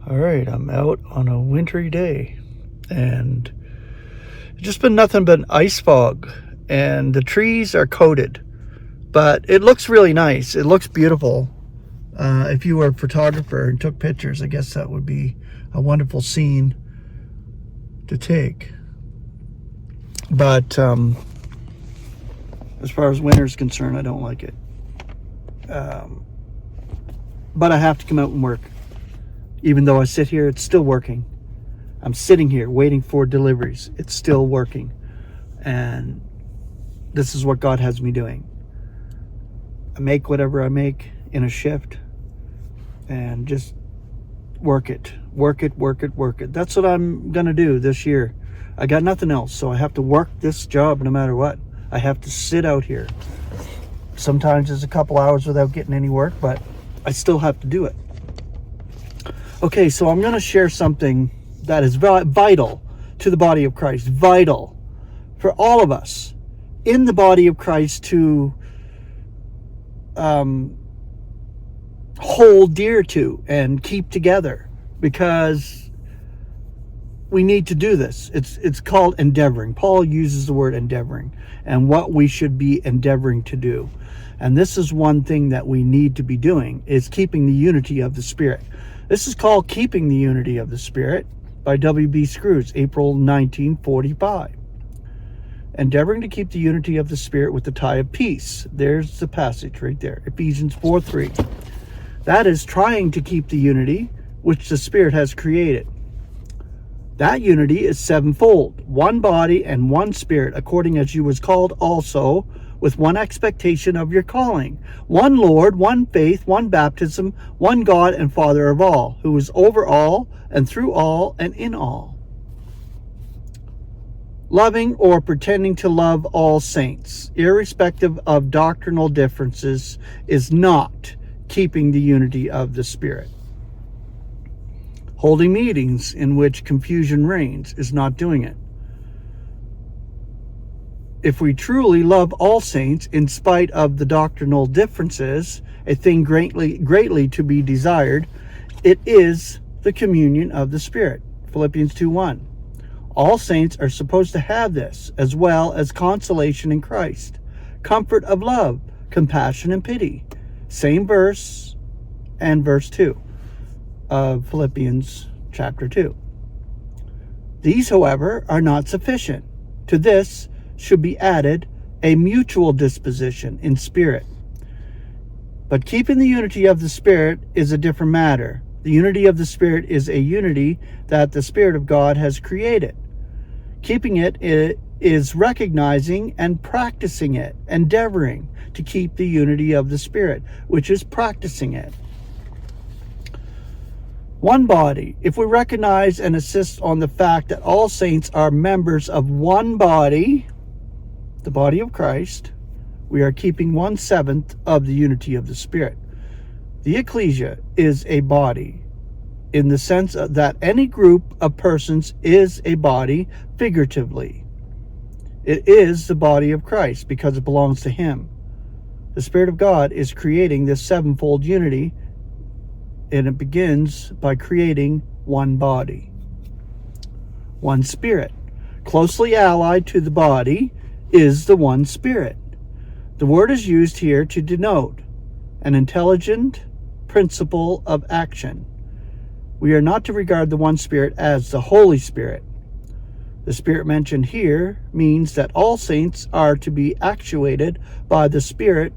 All right, I'm out on a wintry day, and it's just been nothing but ice fog, and the trees are coated, but it looks really nice. It looks beautiful. If you were a photographer and took pictures, I guess that would be a wonderful scene to take. But as far as winter's concerned, I don't like it. But I have to come out and work. Even though I sit here, it's still working. I'm sitting here waiting for deliveries. It's still working. And this is what God has me doing. I make whatever I make in a shift and just work it. That's what I'm going to do this year. I got nothing else, so I have to work this job no matter what. I have to sit out here. Sometimes it's a couple hours without getting any work, but I still have to do it. Okay, so I'm going to share something that is vital to the body of Christ, vital for all of us in the body of Christ to hold dear to and keep together, because we need to do this. It's called endeavoring. Paul uses the word endeavoring and what we should be endeavoring to do. And this is one thing that we need to be doing, is keeping the unity of the Spirit. This is called Keeping the Unity of the Spirit by W.B. Scrooge, April 1945. Endeavoring to keep the unity of the Spirit with the tie of peace. There's the passage right there, Ephesians 4:3. That is trying to keep the unity which the Spirit has created. That unity is sevenfold, one body and one Spirit, according as you was called also, with one expectation of your calling, one Lord, one faith, one baptism, one God and Father of all, who is over all and through all and in all. Loving or pretending to love all saints, irrespective of doctrinal differences, is not keeping the unity of the Spirit. Holding meetings in which confusion reigns is not doing it. If we truly love all saints in spite of the doctrinal differences, a thing greatly to be desired, it is the communion of the Spirit. Philippians 2:1. All saints are supposed to have this, as well as consolation in Christ, comfort of love, compassion and pity. Same verse and verse 2 of Philippians chapter 2. These, however, are not sufficient. To this should be added a mutual disposition in spirit. But keeping the unity of the Spirit is a different matter. The unity of the Spirit is a unity that the Spirit of God has created. Keeping it is recognizing and practicing it, endeavoring to keep the unity of the Spirit, which is practicing it. One body. If we recognize and insist on the fact that all saints are members of one body, the body of Christ, we are keeping 1/7 of the unity of the Spirit. The ecclesia is a body in the sense that any group of persons is a body figuratively. It is the body of Christ because it belongs to Him. The Spirit of God is creating this sevenfold unity, and it begins by creating one body, one Spirit. Closely allied to the body is the one Spirit. The word is used here to denote an intelligent principle of action. We are not to regard the one Spirit as the Holy Spirit. The Spirit mentioned here means that all saints are to be actuated by the Spirit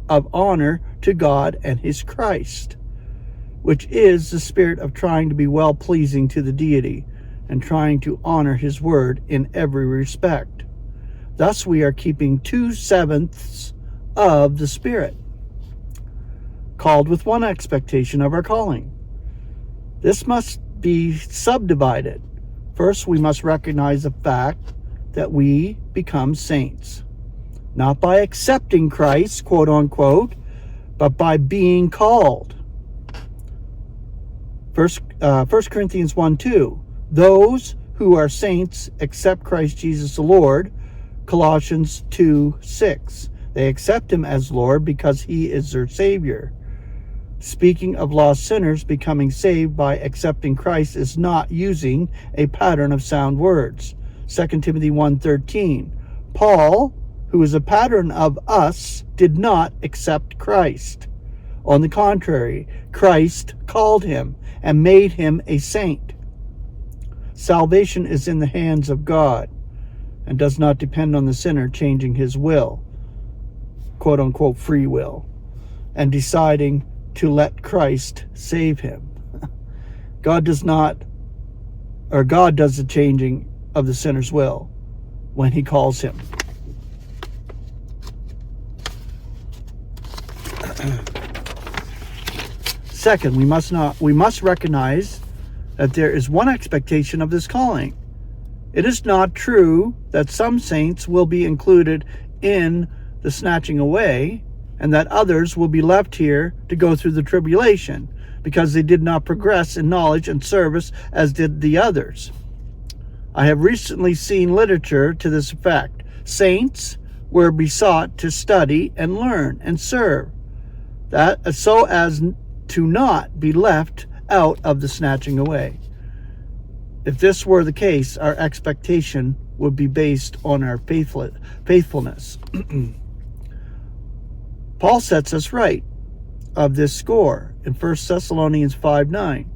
of honor to God and His Christ, which is the spirit of trying to be well-pleasing to the deity and trying to honor His word in every respect. Thus we are keeping 2/7 of the Spirit, called with one expectation of our calling. This must be subdivided. First, we must recognize the fact that we become saints, not by accepting Christ, quote unquote, but by being called. 1 Corinthians 1:2. Those who are saints accept Christ Jesus the Lord. Colossians 2:6. They accept Him as Lord because He is their Savior. Speaking of lost sinners becoming saved by accepting Christ is not using a pattern of sound words. 2 Timothy 1:13. Paul, who is a pattern of us, did not accept Christ. On the contrary, Christ called him and made him a saint. Salvation is in the hands of God and does not depend on the sinner changing his will, quote unquote free will, and deciding to let Christ save him. God does the changing of the sinner's will when he calls him. Second, we must recognize that there is one expectation of this calling. It is not true that some saints will be included in the snatching away and that others will be left here to go through the tribulation because they did not progress in knowledge and service as did the others. I have recently seen literature to this effect. Saints were besought to study and learn and serve, that so as to not be left out of the snatching away. If this were the case, our expectation would be based on our faithfulness. Paul sets us right of this score in 1 Thessalonians 5:9.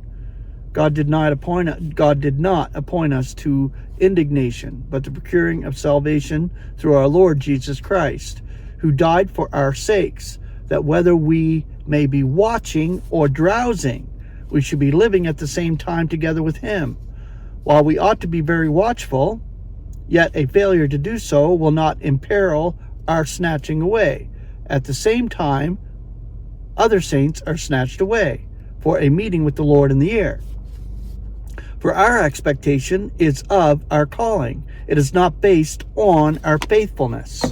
God did not appoint us to indignation, but the procuring of salvation through our Lord Jesus Christ, who died for our sakes, that whether we may be watching or drowsing, we should be living at the same time together with him. While we ought to be very watchful, yet a failure to do so will not imperil our snatching away. At the same time, other saints are snatched away for a meeting with the Lord in the air. For our expectation is of our calling. It is not based on our faithfulness.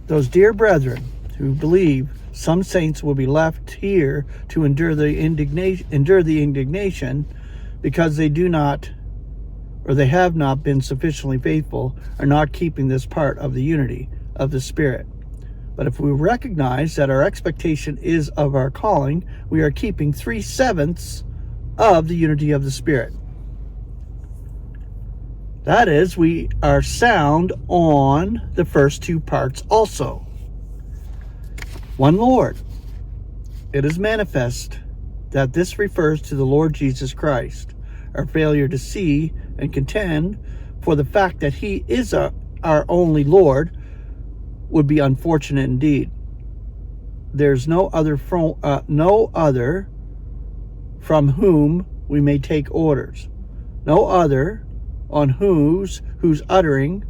Those dear brethren who believe some saints will be left here to endure the indignation because they do not, or they have not been sufficiently faithful, are not keeping this part of the unity of the Spirit. But if we recognize that our expectation is of our calling, we are keeping 3/7 of the unity of the Spirit. That is, we are sound on the first two parts also. One Lord. It is manifest that this refers to the Lord Jesus Christ. Our failure to see and contend for the fact that he is our only Lord would be unfortunate indeed. There's no other from whom we may take orders, no other on whose uttering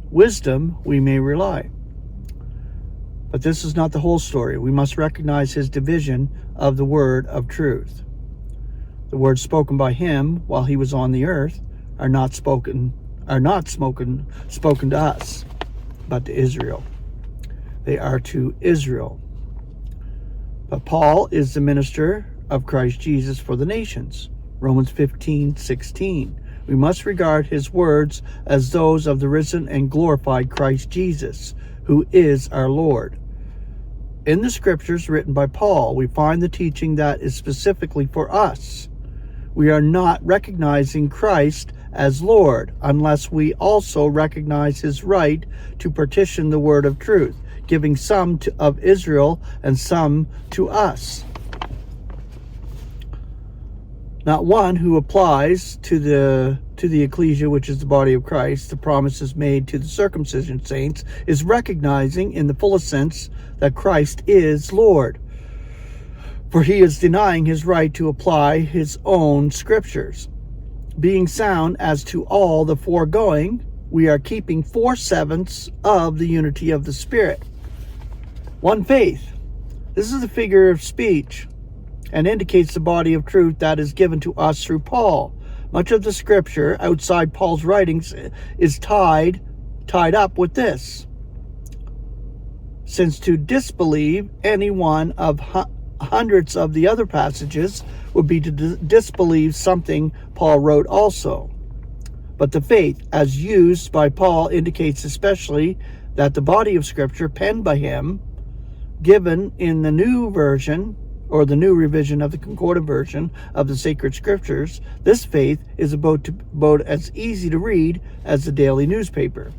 wisdom we may rely. But this is not the whole story. We must recognize his division of the word of truth. The words spoken by him while he was on the earth are not spoken to us, but to Israel. They are to Israel. But Paul is the minister of Christ Jesus for the nations. Romans 15:16. We must regard his words as those of the risen and glorified Christ Jesus, who is our Lord. In the scriptures written by Paul, we find the teaching that is specifically for us. We are not recognizing Christ as Lord unless we also recognize his right to partition the word of truth, giving some of Israel and some to us. Not one who applies to the ecclesia, which is the body of Christ, the promises made to the circumcision saints, is recognizing in the fullest sense that Christ is Lord. For he is denying his right to apply his own scriptures. Being sound as to all the foregoing, we are keeping 4/7 of the unity of the Spirit. One faith. This is a figure of speech and indicates the body of truth that is given to us through Paul. Much of the scripture outside Paul's writings is tied up with this. Since to disbelieve any one of hundreds of the other passages would be to disbelieve something Paul wrote also. But the faith as used by Paul indicates especially that the body of Scripture penned by him, given in the new version, or the new revision of the concordant version of the sacred scriptures, this faith is about as easy to read as the daily newspaper.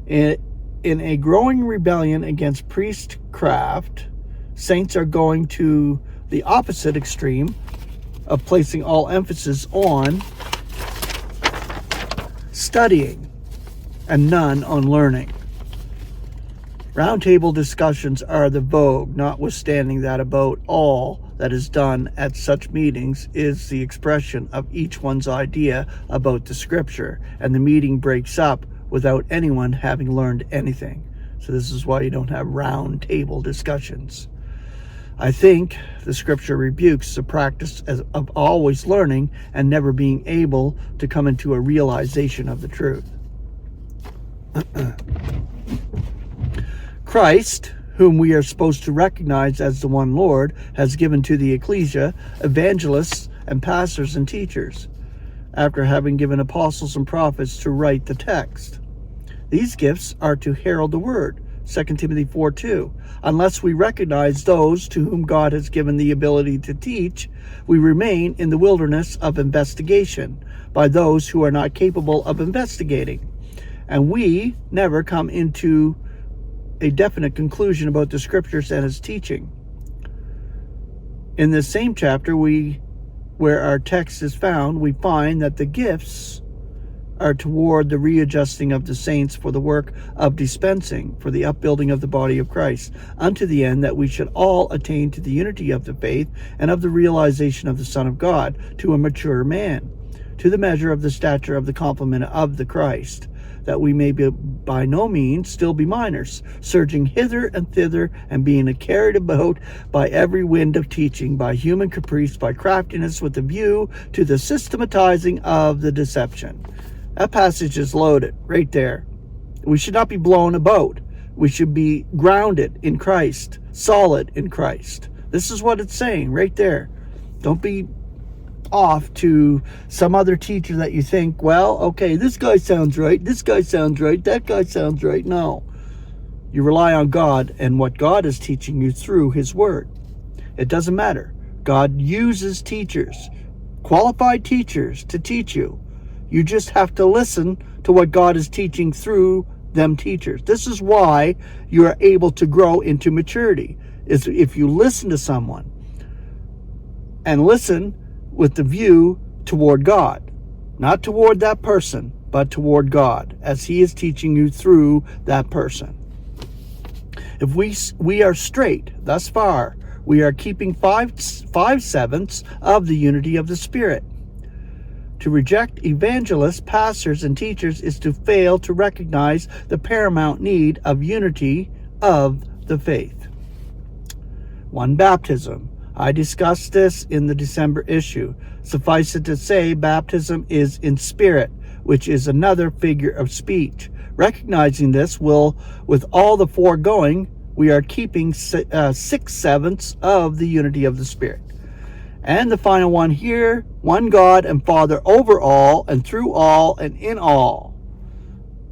In a growing rebellion against priestcraft, saints are going to the opposite extreme of placing all emphasis on studying and none on learning. Roundtable discussions are the vogue, notwithstanding that about all that is done at such meetings is the expression of each one's idea about the scripture, and the meeting breaks up without anyone having learned anything. So this is why you don't have roundtable discussions. I think the scripture rebukes the practice of always learning and never being able to come into a realization of the truth. Christ, whom we are supposed to recognize as the one Lord, has given to the ecclesia evangelists and pastors and teachers, after having given apostles and prophets to write the text. These gifts are to herald the word, 2 Timothy 4:2. Unless we recognize those to whom God has given the ability to teach, we remain in the wilderness of investigation by those who are not capable of investigating, and we never come into a definite conclusion about the scriptures and its teaching. In this same chapter, where our text is found, we find that the gifts are toward the readjusting of the saints for the work of dispensing, for the upbuilding of the body of Christ, unto the end that we should all attain to the unity of the faith and of the realization of the Son of God, to a mature man, to the measure of the stature of the complement of the Christ, that we may be by no means still be minors, surging hither and thither, and being carried about by every wind of teaching, by human caprice, by craftiness, with a view to the systematizing of the deception. That passage is loaded right there. We should not be blown about. We should be grounded in Christ, solid in Christ. This is what it's saying right there. Don't be off to some other teacher that you think, well, okay, this guy sounds right, this guy sounds right, that guy sounds right. No. You rely on God and what God is teaching you through his word. It doesn't matter. God uses teachers, qualified teachers, to teach you. You just have to listen to what God is teaching through them teachers. This is why you are able to grow into maturity, is if you listen to someone and listen with the view toward God, not toward that person, but toward God, as he is teaching you through that person. If we are straight thus far, we are keeping 5/7 of the unity of the Spirit. To reject evangelists, pastors, and teachers is to fail to recognize the paramount need of unity of the faith. One baptism. I discussed this in the December issue. Suffice it to say, baptism is in spirit, which is another figure of speech. Recognizing this with all the foregoing, we are keeping 6/7 of the unity of the Spirit. And the final one here, one God and Father over all and through all and in all.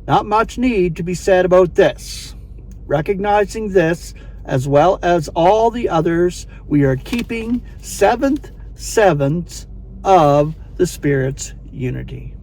Not much need to be said about this. Recognizing this, as well as all the others, we are keeping 7/7 of the Spirit's unity.